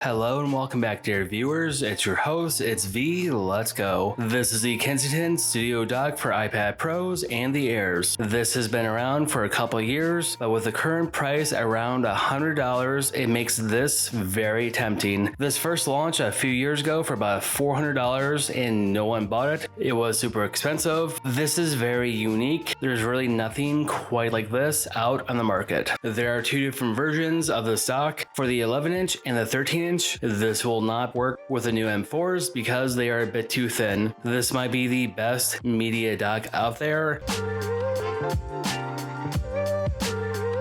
Hello and welcome back, dear viewers. It's your host, it's V. Let's go. This is the Kensington Studio Dock for iPad Pros and the Airs. This has been around for a couple years, but with the current price around $100, it makes this very tempting. This first launched a few years ago for about $400 and no one bought it. It was super expensive. This is very unique. There's really nothing quite like this out on the market. There are two different versions of this dock for the 11-inch and the 13-inch. This will not work with the new M4s because they are a bit too thin. This might be the best media dock out there.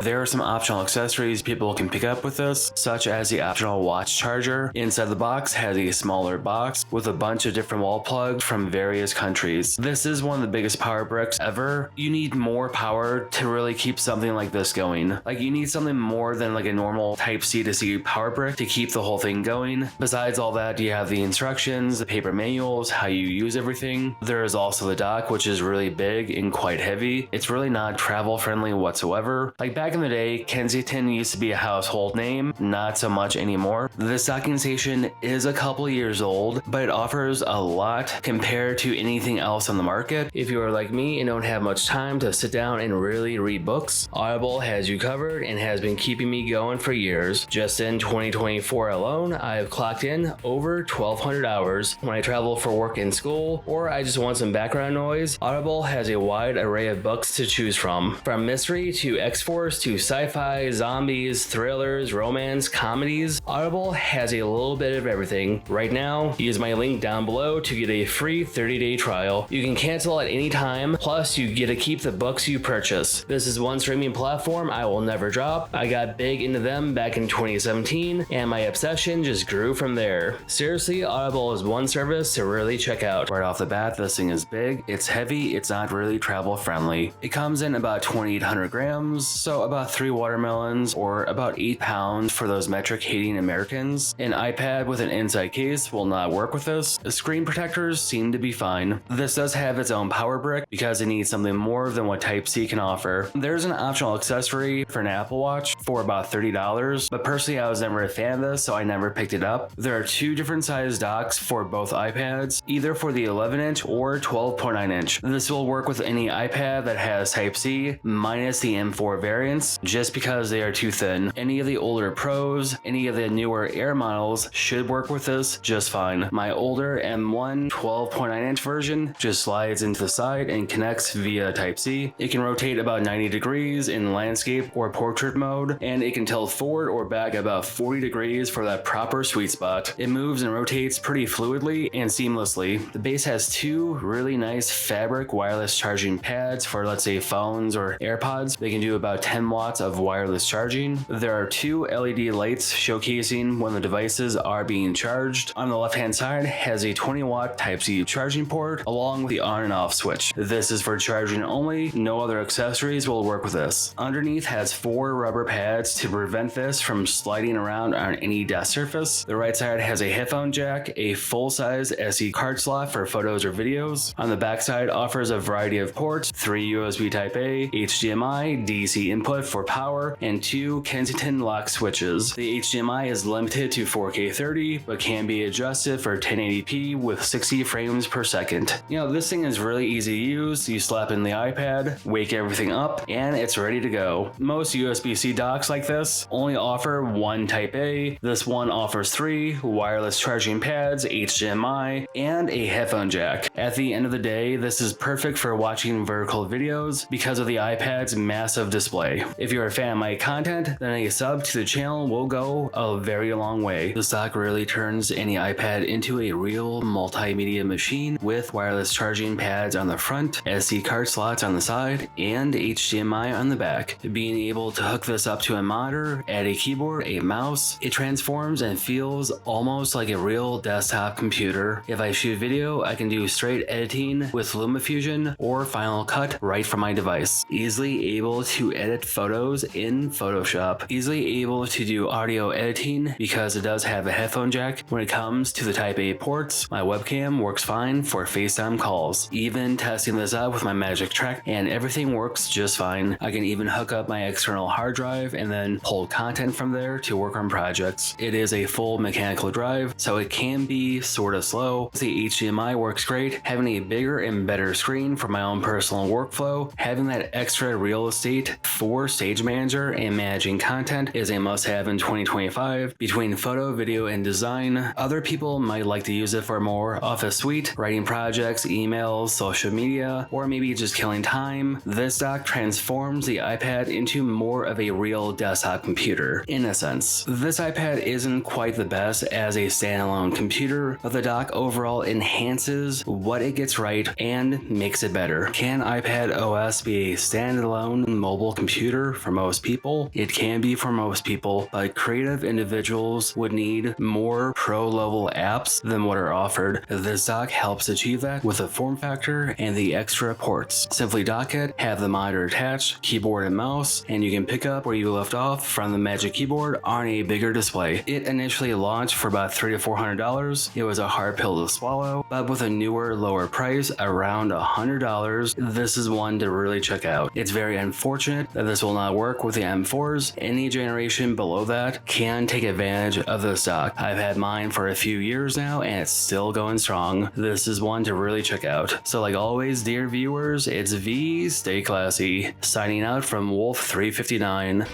There are some optional accessories people can pick up with this, such as the optional watch charger. Inside the box has a smaller box with a bunch of different wall plugs from various countries. This is one of the biggest power bricks ever. You need more power to really keep something like this going. Like, you need something more than like a normal Type-C to C power brick to keep the whole thing going. Besides all that, you have the instructions, the paper manuals, how you use everything. There is also the dock, which is really big and quite heavy. It's really not travel friendly whatsoever. Like back in the day, Kensington used to be a household name, not so much anymore. This docking station is a couple years old, but it offers a lot compared to anything else on the market. If you are like me and don't have much time to sit down and really read books, Audible has you covered and has been keeping me going for years. Just in 2024 alone, I have clocked in over 1,200 hours. When I travel for work and school, or I just want some background noise, Audible has a wide array of books to choose from mystery to X-Force to sci-fi, zombies, thrillers, romance, comedies. Audible has a little bit of everything. Right now, use my link down below to get a free 30-day trial. You can cancel at any time, plus you get to keep the books you purchase. This is one streaming platform I will never drop. I got big into them back in 2017, and my obsession just grew from there. Seriously, Audible is one service to really check out. Right off the bat, this thing is big, it's heavy, it's not really travel friendly. It comes in about 2,800 grams, so about 3 watermelons or about 8 pounds for those metric hating Americans. An iPad with an inside case will not work with this. The screen protectors seem to be fine. This does have its own power brick because it needs something more than what Type-C can offer. There's an optional accessory for an Apple Watch for about $30, but personally I was never a fan of this, so I never picked it up. There are two different size docks for both iPads, either for the 11-inch or 12.9-inch. This will work with any iPad that has Type-C minus the M4 variants, just because they are too thin. Any of the older Pros, any of the newer Air models should work with this just fine. My older M1 12.9-inch version just slides into the side and connects via Type-C. It can rotate about 90 degrees in landscape or portrait mode, and it can tilt forward or back about 40 degrees for that proper sweet spot. It moves and rotates pretty fluidly and seamlessly. The base has two really nice fabric wireless charging pads for, let's say, phones or AirPods. They can do about 10 watts of wireless charging. There are two LED lights showcasing when the devices are being charged. On the left hand side has a 20-watt Type-C charging port along with the on and off switch. This is for charging only. No other accessories will work with this. Underneath has 4 rubber pads to prevent this from sliding around on any desk surface. The right side has a headphone jack, a full-size SD card slot for photos or videos. On the back side offers a variety of ports, 3 USB Type-A, HDMI, DC input for power, and 2 Kensington lock switches. The HDMI is limited to 4K 30, but can be adjusted for 1080p with 60 frames per second. You know, this thing is really easy to use. You slap in the iPad, wake everything up, and it's ready to go. Most USB-C docks like this only offer 1 Type-A. This one offers 3 wireless charging pads, HDMI, and a headphone jack. At the end of the day, this is perfect for watching vertical videos because of the iPad's massive display. If you're a fan of my content, then a sub to the channel will go a very long way. This dock really turns any iPad into a real multimedia machine with wireless charging pads on the front, SD card slots on the side, and HDMI on the back. Being able to hook this up to a monitor, add a keyboard, a mouse, it transforms and feels almost like a real desktop computer. If I shoot video, I can do straight editing with LumaFusion or Final Cut right from my device. Easily able to edit photos in Photoshop. Easily able to do audio editing because it does have a headphone jack. When it comes to the Type A ports, my webcam works fine for FaceTime calls. Even testing this out with my Magic Track, and everything works just fine. I can even hook up my external hard drive and then pull content from there to work on projects. It is a full mechanical drive, so it can be sort of slow. The HDMI works great. Having a bigger and better screen for my own personal workflow, having that extra real estate for Stage Manager and managing content is a must-have in 2025. Between photo, video, and design, other people might like to use it for more office suite, writing projects, emails, social media, or maybe just killing time. This dock transforms the iPad into more of a real desktop computer, in a sense. This iPad isn't quite the best as a standalone computer, but the dock overall enhances what it gets right and makes it better. Can iPad OS be a standalone mobile computer for most people? It can be for most people, but creative individuals would need more pro-level apps than what are offered. This dock helps achieve that with the form factor and the extra ports. Simply dock it, have the monitor attached, keyboard and mouse, and you can pick up where you left off from the Magic Keyboard on a bigger display. It initially launched for about $300 to $400. It was a hard pill to swallow, but with a newer, lower price, around $100, this is one to really check out. It's very unfortunate that this will not work with the M4s. Any generation below that can take advantage of this dock. I've had mine for a few years now and it's still going strong. This is one to really check out. So like always, dear viewers, it's V, stay classy. Signing out from Wolf359.